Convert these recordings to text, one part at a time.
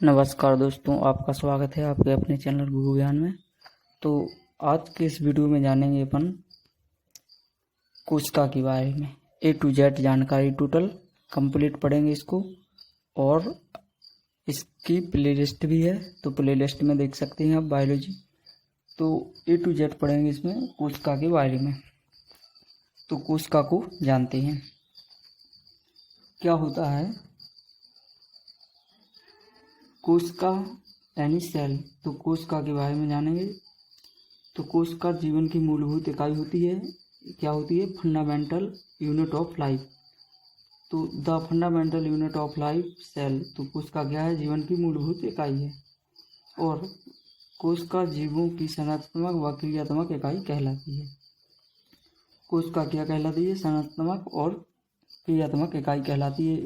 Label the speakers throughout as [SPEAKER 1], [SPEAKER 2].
[SPEAKER 1] नमस्कार दोस्तों, आपका स्वागत है आपके अपने चैनल गुरु ज्ञान में। तो आज के इस वीडियो में जानेंगे अपन कोशिका के बारे में। A to Z जानकारी टोटल कंप्लीट पढ़ेंगे इसको, और इसकी प्लेलिस्ट भी है, तो प्लेलिस्ट में देख सकते हैं आप बायोलॉजी। तो A to Z पढ़ेंगे इसमें कोशिका के बारे में। तो कोशिका को जानते हैं, क्या होता है कोशिका यानी सेल। तो कोशिका के बारे में जानेंगे। तो कोशिका जीवन की मूलभूत इकाई होती है। क्या होती है? Fundamental unit of life. तो the fundamental unit of life cell. तो कोशिका क्या है? जीवन की मूलभूत इकाई है। और कोशिका जीवों की संरचनात्मक व क्रियात्मक इकाई कहलाती है। कोशिका क्या कहलाती है? संरचनात्मक और क्रियात्मक इकाई कहलाती है।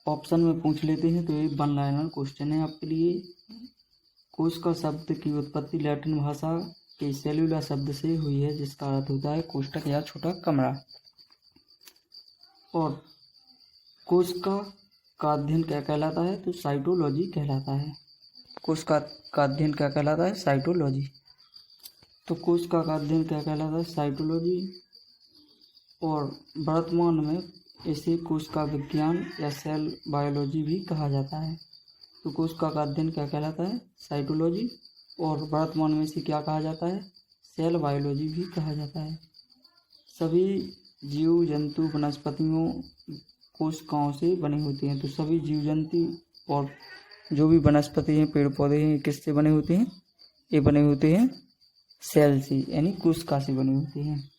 [SPEAKER 1] ऑप्शन में पूछ लेते हैं, तो ये वन लाइनर क्वेश्चन है आपके लिए। कोशिका शब्द की उत्पत्ति लैटिन भाषा के सेल्यूला शब्द से हुई है, जिसका अर्थ होता है कोष्ठक या छोटा कमरा। और कोशिका का अध्ययन क्या कहलाता है? तो साइटोलॉजी कहलाता है। कोशिका का अध्ययन क्या कहलाता है? साइटोलॉजी। तो कोशिका का अध्ययन क्या कहलाता है? साइटोलॉजी। और वर्तमान में इसे कोशिका विज्ञान या सेल बायोलॉजी भी कहा जाता है। तो कोशिका का अध्ययन क्या कहलाता है? साइटोलॉजी। और वर्तमान में इसे क्या कहा जाता है? सेल बायोलॉजी भी कहा जाता है। सभी जीव जंतु वनस्पतियों कोशिकाओं से बने होते हैं। तो सभी जीव जंतु और जो भी वनस्पति हैं, पेड़ पौधे हैं, किससे बने होते हैं? ये बने होते हैं सेल से, यानी कोशिका से बने होते हैं।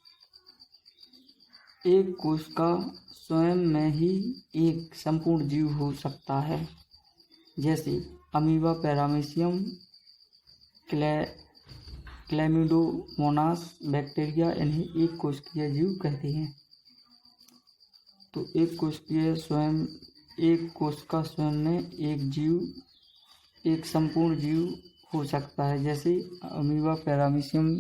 [SPEAKER 1] एक कोशिका स्वयं में ही एक संपूर्ण जीव हो सकता है, जैसे अमीबा, पैरामीशियम, क्लैमिडोमोनास, बैक्टीरिया। इन्हें एक कोशिकीय जीव कहते हैं। तो एक कोशिका स्वयं में एक संपूर्ण जीव हो सकता है, जैसे अमीबा, पैरामीशियम,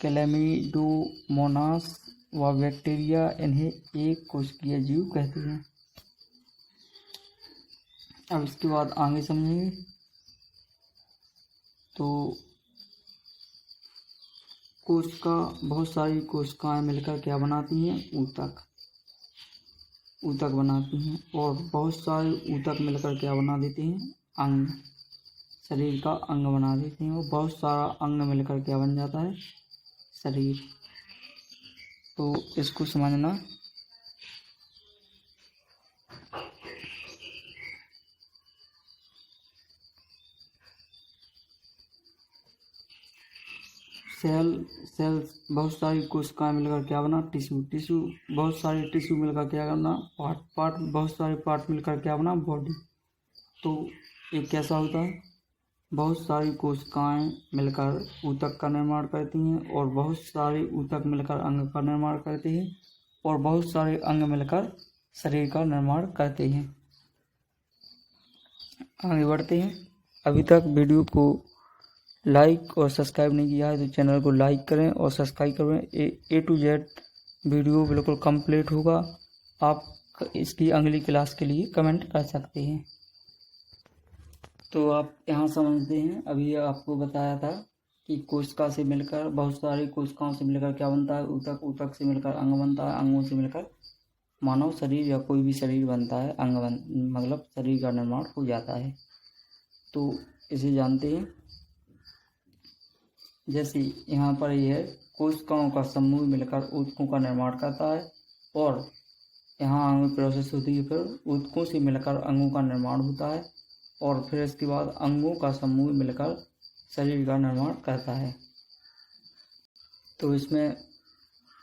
[SPEAKER 1] क्लैमिडोमोनास व बैक्टीरिया। इन्हें एक कोशिकीय जीव कहते हैं। अब इसके बाद आगे समझेंगे। तो कोशिका, बहुत सारी कोशिकाएं मिलकर क्या बनाती हैं? ऊतक बनाती हैं। और बहुत सारे ऊतक मिलकर क्या बना देते हैं? अंग, शरीर का अंग बना देते हैं। और बहुत सारा अंग मिलकर क्या बन जाता है? शरीर। तो इसको समझना। सेल बहुत सारी कोशिकाएं मिलकर क्या बना? टिश्यू। बहुत सारे टिश्यू मिलकर क्या करना? पार्ट। बहुत सारे पार्ट मिलकर क्या बना? बॉडी। तो ये कैसा होता है? बहुत सारी कोशिकाएं मिलकर ऊतक का निर्माण करती हैं, और बहुत सारे ऊतक मिलकर अंग का निर्माण करते हैं, और बहुत सारे अंग मिलकर शरीर का निर्माण करते हैं। आगे बढ़ते हैं। अभी तक वीडियो को लाइक और सब्सक्राइब नहीं किया है तो चैनल को लाइक करें और सब्सक्राइब करें। A to Z वीडियो बिल्कुल कंप्लीट होगा। आप इसकी अगली क्लास के लिए कमेंट कर सकते हैं। तो आप यहाँ समझते हैं, अभी आपको बताया था कि कोशिका से मिलकर, बहुत सारी कोशिकाओं से मिलकर क्या बनता है? ऊतक से मिलकर अंग बनता है, अंगों से मिलकर मानव शरीर या कोई भी शरीर बनता है। मतलब शरीर का निर्माण हो जाता है। तो इसे जानते हैं। जैसे यहाँ पर यह है, कोशिकाओं का समूह मिलकर ऊतकों का निर्माण करता है, और यहाँ अंग प्रोसेस होती है, फिर ऊतकों से मिलकर अंगों का निर्माण होता है, और फिर इसके बाद अंगों का समूह मिलकर शरीर का निर्माण करता है। तो इसमें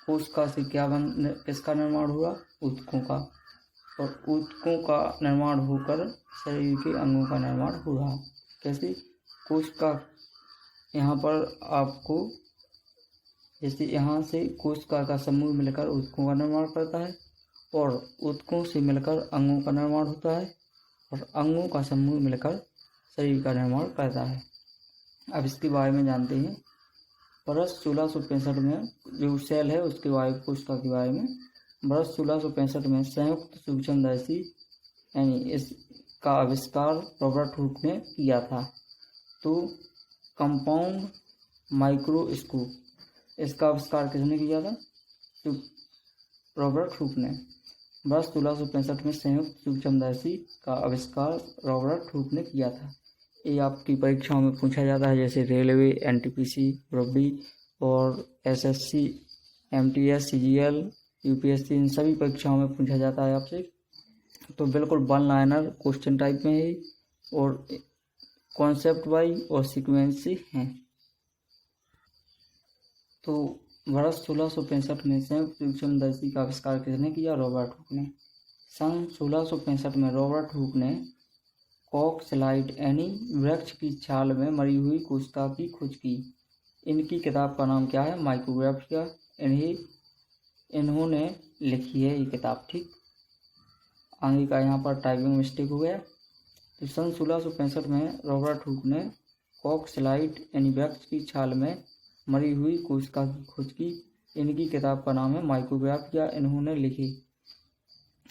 [SPEAKER 1] कोशिका से किसका निर्माण हुआ? ऊतकों का। और ऊतकों का निर्माण होकर शरीर के अंगों का निर्माण हो रहा। कैसे? कोशिका, यहाँ पर आपको, जैसे यहाँ से कोशिका का समूह मिलकर ऊतकों का निर्माण करता है, और ऊतकों से मिलकर अंगों का निर्माण होता है, और अंगों का समूह मिलकर शरीर का निर्माण करता है। अब इसके बारे में जानते हैं। वर्ष 1665 में जो सेल है उसके बारे में, कोशिका के बारे में, वर्ष 1665 में संयुक्त सूक्ष्मदर्शी यानी इस का आविष्कार रॉबर्ट हुक ने किया था। तो कंपाउंड माइक्रोस्कोप, इसका आविष्कार किसने किया था? तो रॉबर्ट हुक ने। वर्ष 1665 में संयुक्त सूक्ष्मदर्शी का आविष्कार रॉबर्ट हुक ने किया था। ये आपकी परीक्षाओं में पूछा जाता है, जैसे रेलवे, एनटीपीसी, ग्रुप बी और एसएससी, एमटीएस, सीजीएल, यूपीएससी, इन सभी परीक्षाओं में पूछा जाता है आपसे। तो बिल्कुल वन लाइनर क्वेश्चन टाइप में है और कॉन्सेप्ट वाइज और सीक्वेंस से हैं। तो वर्ष 1665 में संयुक्त सूक्ष्मदर्शी का आविष्कार किसने किया? रॉबर्ट हुक ने। सन 1665 में रॉबर्ट हुक ने कॉक्सलाइट यानी वृक्ष की छाल में मरी हुई कोशिका की खोज की। इनकी किताब का नाम क्या है? माइक्रोग्राफिया। इन्होंने लिखी है ये किताब। ठीक, आगे का यहाँ पर टाइपिंग मिस्टेक हो गया। तो सन 1665 में रॉबर्ट हुक ने कॉक्सलाइट यानी वृक्ष की छाल में मरी हुई कोशिका की खोज की। इनकी किताब का नाम है माइक्रोग्राफिया। इन्होंने लिखी।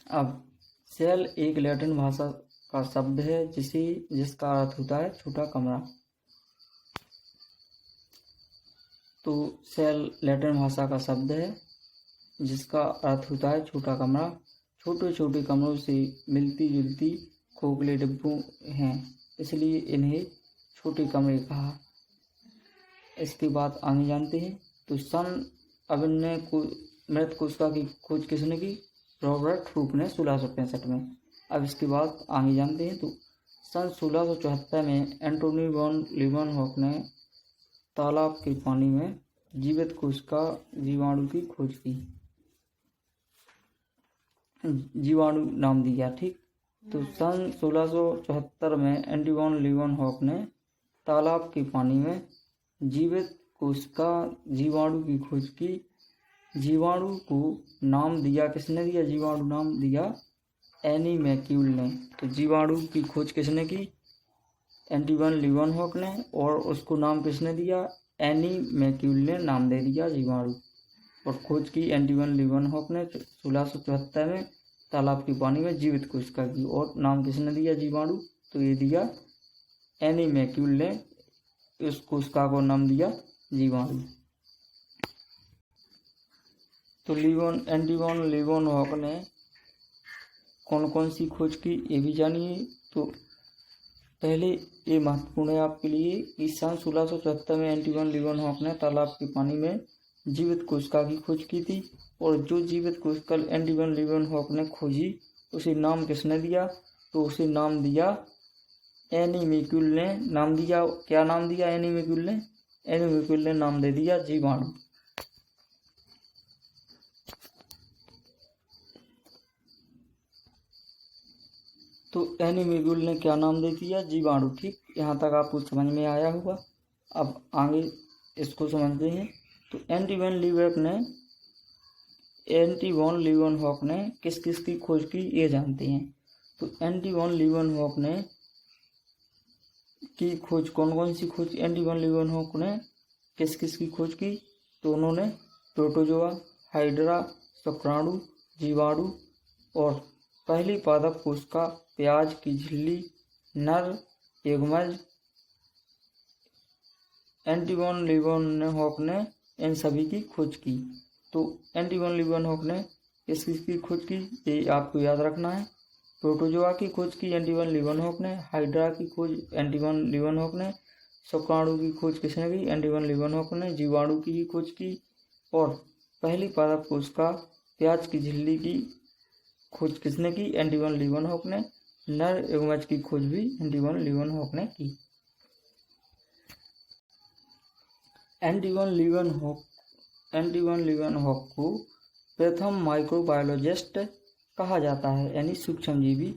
[SPEAKER 1] अब सेल एक लैटिन भाषा का शब्द है जिसका अर्थ होता है छोटा कमरा। तो सेल लैटिन भाषा का शब्द है जिसका अर्थ होता है छोटा कमरा। छोटे छोटे कमरों से मिलती जुलती खोखले डिब्बों हैं, इसलिए इन्हें छोटे कमरे कहा। इसके बाद आगे जानते हैं। तो सन अभिनय को मृत कोशिका की खोज किसने की? रॉबर्ट हुक ने 1665 में। अब इसके बाद आगे जानते हैं। तो सन 1674 में एंटोनी वॉन लीवनहॉक ने तालाब के पानी में जीवित कोशिका जीवाणु की खोज की। जीवाणु नाम दिया। ठीक, तो सन 1674 में एंटोनी वॉन लीवनहॉक ने तालाब के पानी में जीवित कोशिका जीवाणु की खोज की। जीवाणु को नाम दिया, किसने दिया? जीवाणु नाम दिया एनी मैक्यूल ने। तो जीवाणु की खोज किसने की? एंटोनी वॉन लीवनहॉक ने। और उसको नाम किसने दिया? एनी मैक्यूल ने नाम दे दिया जीवाणु। और खोज की एंटोनी वॉन लीवनहॉक ने 1674 में तालाब के पानी में जीवित कोशिका की। और नाम किसने दिया? जीवाणु। तो ये दिया एनी मैक्यूल ने, उस कोशिका को नाम दिया जीवाणु। तो एंटोनी वॉन लीवनहॉक ने कौन कौन सी खोज की, ये भी जानिए। तो पहले ये महत्वपूर्ण है आपके लिए कि सन 1674 में एंटोनी वॉन लीवनहॉक ने तालाब के पानी में जीवित कोशिका की खोज की थी। और जो जीवित कोशिका एंटोनी वॉन लीवनहॉक ने खोजी उसे नाम किसने दिया? तो उसे नाम दिया एनी मैक्यूल ने। नाम दिया, क्या नाम दिया एनी मैक्यूल ने? एनी मैक्यूल ने नाम दे दिया जीवाणु। तो एनी मैक्यूल ने क्या नाम दे दिया? जीवाणु। ठीक, यहाँ तक आपको समझ में आया होगा। अब आगे इसको समझते हैं। तो एंटोनी वॉन लीवनहॉक ने किस किस की खोज की, ये जानते हैं। तो एंटोनी वॉन लीवनहॉक ने की खोज कौन कौन सी खोज? एंटोनी वॉन लीवनहॉक ने किस किस की खोज की? तो उन्होंने प्रोटोजोआ, हाइड्रा, शुक्राणु, जीवाणु और पहली पादप कोशिका, प्याज की झिल्ली, नर एगमज। एंटोनी वॉन लीवनहॉक ने इन सभी की खोज की। तो एंटोनी वॉन लीवनहॉक ने किस किस की खोज की, ये आपको याद रखना है। प्रोटोजोआ की खोज की एंटोनी वॉन लीवनहॉक ने, हाइड्रा की खोज एंटोनी वॉन लीवनहॉक ने, शुक्राणु की खोज किसने की? एंटोनी वॉन लीवनहॉक ने, जीवाणु की खोज की और पहली पादप कोशिका प्याज की झिल्ली की खोज किसने की? एंटोनी वॉन लीवनहॉक ने। नर एगमज की खोज भी एंटोनी वॉन लीवनहॉक ने की। एंटोनी वॉन लीवनहॉक को प्रथम माइक्रोबायोलॉजिस्ट कहा जाता है, यानी सूक्ष्मजीवी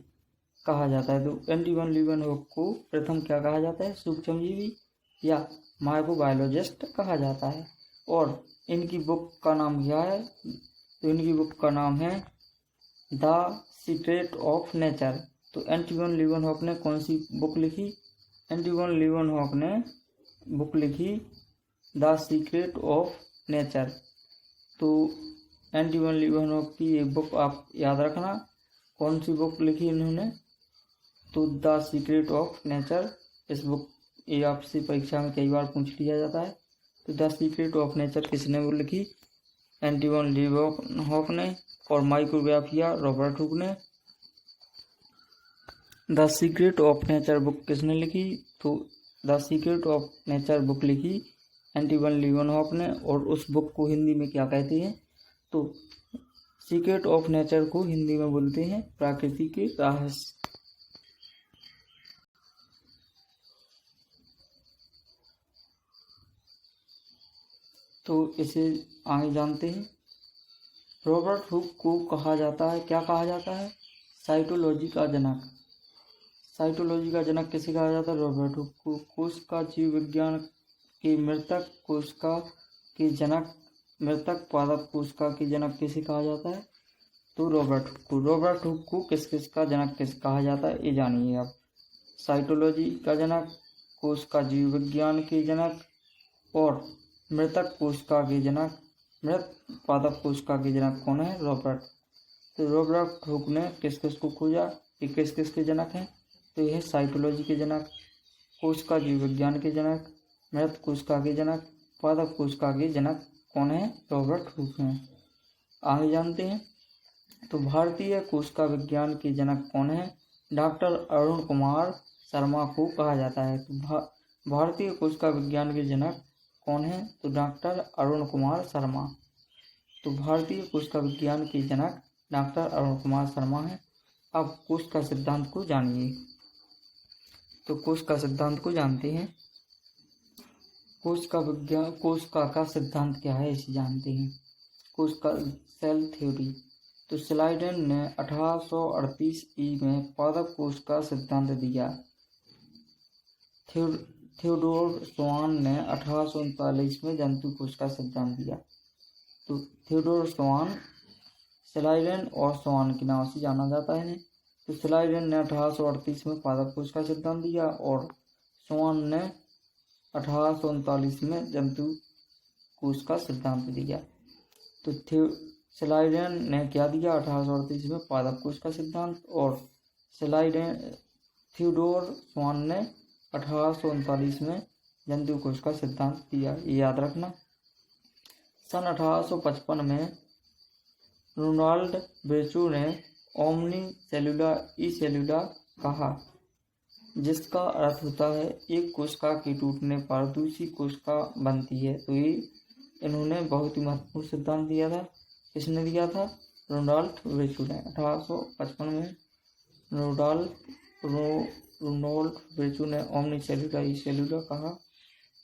[SPEAKER 1] कहा जाता है। तो एंटोनी वॉन लीवनहॉक को प्रथम क्या कहा जाता है? सूक्ष्मजीवी या माइक्रोबायोलॉजिस्ट कहा जाता है। और इनकी बुक का नाम क्या है? तो इनकी बुक का नाम है द सीक्रेट ऑफ नेचर। तो एंटोनी वॉन लीवनहॉक ने कौन सी बुक लिखी? एंटोनी वॉन लीवनहॉक ने बुक लिखी द सीक्रेट ऑफ नेचर। तो एंटोनी वॉन लीवनहॉक की एक बुक आप याद रखना। कौन सी बुक लिखी इन्होंने? तो द सीक्रेट ऑफ नेचर, इस बुक ये आपसे परीक्षा में कई बार पूछ लिया जाता है। तो द सीक्रेट ऑफ नेचर किसने वो लिखी? एंटोइन लीवेनहॉफ ने। और माइक्रोग्राफिया रॉबर्ट हुक ने। The secret of nature book किसने लिखी? तो the secret of nature book लिखी एंटोइन लीवेनहॉफ ने। और उस बुक को हिंदी में क्या कहते हैं? तो सीक्रेट ऑफ नेचर को हिंदी में बोलते हैं प्रकृति के रहस्य। तो इसे आगे जानते हैं। रॉबर्ट हुक को कहा जाता है, क्या कहा जाता है? साइटोलॉजी का जनक। साइटोलॉजी का जनक किसे कहा जाता है? रॉबर्ट हुक को। कोशिका जीव विज्ञान के मृतक कोशिका के जनक, मृतक पादप कोशिका के जनक किसे कहा जाता है? तो रॉबर्ट हुक को। रॉबर्ट हुक को किस किस का जनक किस कहा जाता है, ये जानिए आप। साइटोलॉजी का जनक, कोशिका जीव विज्ञान के जनक और मृतक कोशिका के जनक, मृत पादप कोशिका के जनक कौन है? रॉबर्ट। तो रॉबर्ट हुक ने किस किस को खोजा, ये किस किस के जनक हैं? तो यह साइटोलॉजी के जनक, कोशिका जीव विज्ञान के जनक, मृत कोशिका के जनक, पादप कोशिका के जनक कौन है? रॉबर्ट हुक हैं। आगे जानते हैं। तो भारतीय कोशिका विज्ञान के जनक कौन है? डॉक्टर अरुण कुमार शर्मा को कहा जाता है। तो भारतीय कोशिका विज्ञान के जनक कौन है? तो डॉक्टर अरुण कुमार शर्मा। तो भारतीय कोशिका विज्ञान के जनक डॉक्टर अरुण कुमार शर्मा है। अब कोशिका सिद्धांत को जानिए। तो कोशिका सिद्धांत को जानते हैं। कोशिका विज्ञान, कोशिका का सिद्धांत क्या है इसे जानते हैं। कोशिका सेल थ्योरी। तो स्लाइडन ने 1838 में पादप कोश का सिद्धांत दिया। थियोडोर स्वान ने 1839 में जंतु कोश का सिद्धांत दिया। तो थियोडोर स्वान, स्लाइडन और स्वान के नाम से जाना जाता है। तो स्लाइडन ने 1838 में पादप कोश का सिद्धांत दिया और स्वान ने 1839 में जंतु कोश का सिद्धांत दिया। तो स्लाइडन ने क्या दिया? 1838 में पादप कोश का सिद्धांत और थियोडोर स्वान ने 1839 में जंतु कोश का सिद्धांत दिया, ये याद रखना। सन 1855 में रोनाल्ड बेचू ने ओमनी सेलुला ई सेलुला कहा, जिसका अर्थ होता है एक कोशिका के टूटने पर दूसरी कोशिका बनती है। तो ये इन्होंने बहुत ही महत्वपूर्ण सिद्धांत दिया था। किसने दिया था? रोनाल्ड बेचू ने। 1855 में रोनाल्ड बेचू ने ओमनी सेलुला ई सेलुला कहा,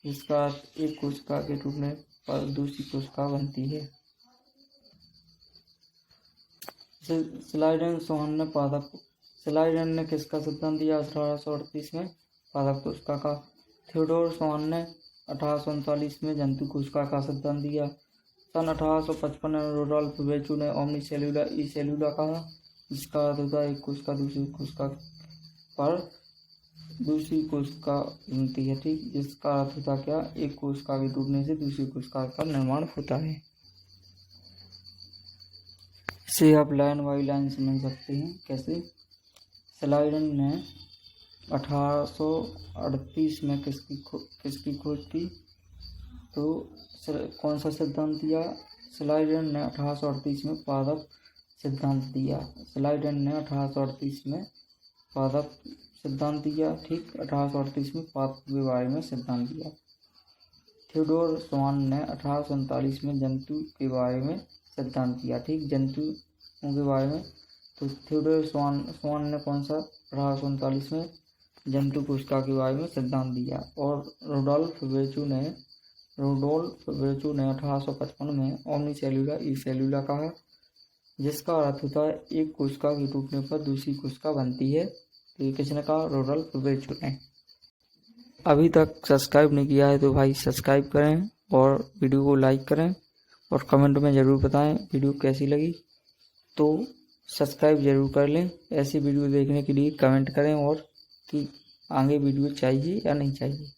[SPEAKER 1] जिसका अर्थ एक कोशिका के टूटने पर दूसरी कोशिका बनती है। स्लाइडन ने किसका सिद्धांत दिया? 1838 में पादप कोशिका का। थियोडोर स्वान ने 1839 में जंतु कोशिका का सिद्धांत दिया। सन 1855 में रोनाल्ड बेचू ने ओमनी सेलुला ई सेलुला कहा, जिसका अर्थ होता है एक कोशिका दूसरी कोशिका पर दूसरी कोशिका बनती है। ठीक, जिसका अर्थ होता क्या? एक कोशिका के टूटने से दूसरी कोशिका का निर्माण होता है। इसे आप लाइन बाई लाइन समझ सकते हैं। कैसे? स्लाइडन ने 1838 में किसकी खोज की? तो कौन सा सिद्धांत दिया? स्लाइडन ने 1838 में पादप सिद्धांत दिया। स्लाइडन ने 1838 में पादप सिद्धांत दिया। ठीक, 1838 में पादप के बारे में सिद्धांत दिया। थियोडोर स्वान ने 1839 में जंतु के बारे में सिद्धांत दिया। ठीक, जंतुओं के बारे में। तो थियोडोर स्वान ने कौन सा? 1839 में जंतु कोशिका के बारे में सिद्धांत दिया। और रोडोल्फ बेचू ने 1855 में ओमनी सेलुला ई सेलुला कहा, जिसका अर्थ होता है एक कोशिका के टूटने पर दूसरी कोशिका बनती है। तो ये किसने कहा? रोडोल्फ बेचू ने। अभी तक सब्सक्राइब नहीं किया है तो भाई सब्सक्राइब करें और वीडियो को लाइक करें और कमेंट में ज़रूर बताएं वीडियो कैसी लगी। तो सब्सक्राइब ज़रूर कर लें। ऐसी वीडियो देखने के लिए कमेंट करें और कि आगे वीडियो चाहिए या नहीं चाहिए।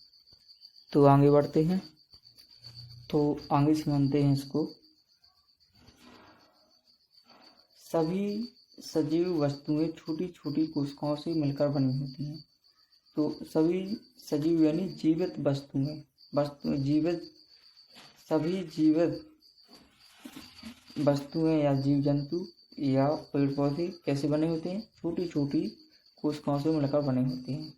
[SPEAKER 1] तो आगे बढ़ते हैं। तो आगे समझते हैं इसको। सभी सजीव वस्तुएं छोटी छोटी कोशिकाओं से मिलकर बनी होती हैं। तो सभी सजीव यानी जीवित सभी जीवित वस्तुएं या जीव जंतु या पेड़ पौधे कैसे बने होते हैं? छोटी छोटी कोशिकाओं से मिलकर बने होते हैं।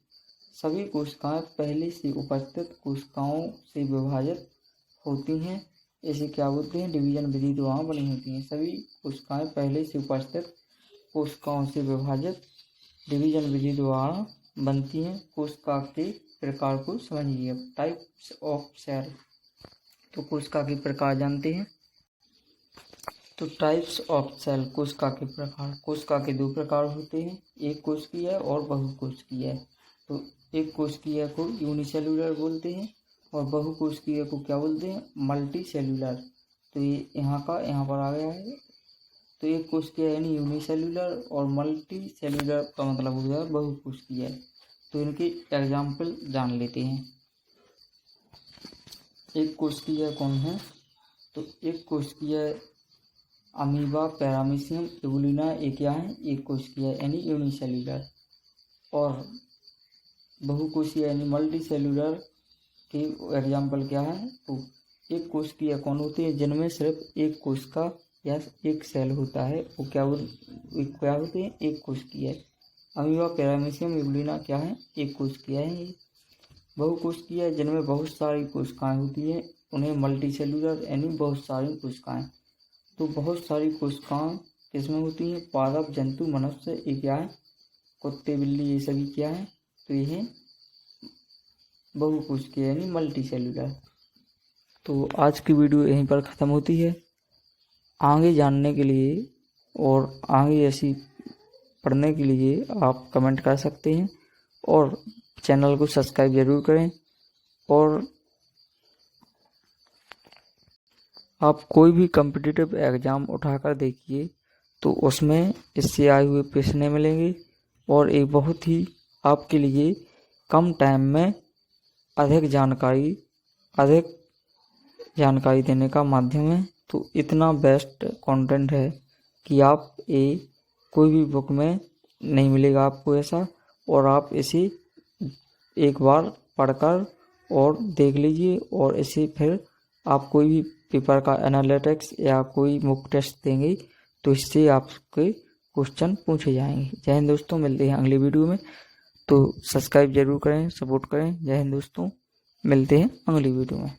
[SPEAKER 1] सभी कोशिकाएं पहले से उपस्थित कोशिकाओं से विभाजित होती हैं। इसे क्या बोलते हैं? डिवीजन विधि द्वारा बनी होती हैं। सभी कोशिकाएं पहले से उपस्थित कोशिकाओं से विभाजित डिवीजन विधि द्वारा बनती हैं। कोशिका के प्रकार को समझिए। Types of cell. तो कोशिका के प्रकार जानते हैं। तो टाइप्स ऑफ सेल, कोशिका के प्रकार। कोशिका के दो प्रकार होते हैं, एक कोशिकीय और बहुकोशिकीय। तो एक कोशिकीय को यूनिसेल्यूलर बोलते हैं और बहुकोशिकीय को क्या बोलते हैं? Multi cellular. तो ये यहाँ पर आ गया है। तो एक कोशिकीय यानी यूनिसेल्यूलर और मल्टी सेल्यूलर का मतलब हो गया बहुकोशिकीय। तो इनके एग्जाम्पल जान लेते हैं। एक कोशिकीय कौन है? तो एक कोशिकीय अमीबा, पैरामीशियम, एबुलिना, एक क्या है? एक कोशिकीय यानी यूनिसेल्यूलर। और बहुकोशिकीय यानी मल्टी सेल्यूलर के एग्जाम्पल क्या है? तो एक कोशिकीय कौन होते हैं? जिनमें सिर्फ एक कोशिका या एक सेल होता है, वो क्या होते हैं? एक कोशिकीय। अमीबा, पैरामीशियम, एबुलिना क्या है? एक कोशिकीय है। बहुकोशिकीय जिनमें बहुत सारी कोशिकाएं होती हैं, उन्हें मल्टी सेल्यूलर यानी बहुत सारी कोशिकाएं। तो बहुत सारी कोशिकाएं किसमें होती हैं? पादप, जंतु, मनुष्य, ये क्या है? कुत्ते, बिल्ली, ये सभी क्या है? तो ये है बहुकोशिकीय यानी मल्टी सेल्यूलर। तो आज की वीडियो यहीं पर ख़त्म होती है। आगे जानने के लिए और आगे ऐसी पढ़ने के लिए आप कमेंट कर सकते हैं और चैनल को सब्सक्राइब ज़रूर करें। और आप कोई भी कॉम्पिटिटिव एग्ज़ाम उठाकर देखिए तो उसमें इससे आए हुए प्रश्न मिलेंगे और एक बहुत ही आपके लिए कम टाइम में अधिक जानकारी देने का माध्यम है। तो इतना बेस्ट कंटेंट है कि आप ये कोई भी बुक में नहीं मिलेगा आपको ऐसा। और आप इसे एक बार पढ़कर और देख लीजिए और इसे फिर आप कोई भी पेपर का एनालिटिक्स या कोई मॉक टेस्ट देंगे तो इससे आपके क्वेश्चन पूछे जाएंगे। जय हिंद दोस्तों, मिलते हैं अगली वीडियो में। तो सब्सक्राइब जरूर करें, सपोर्ट करें। जय हिंद दोस्तों, मिलते हैं अगली वीडियो में।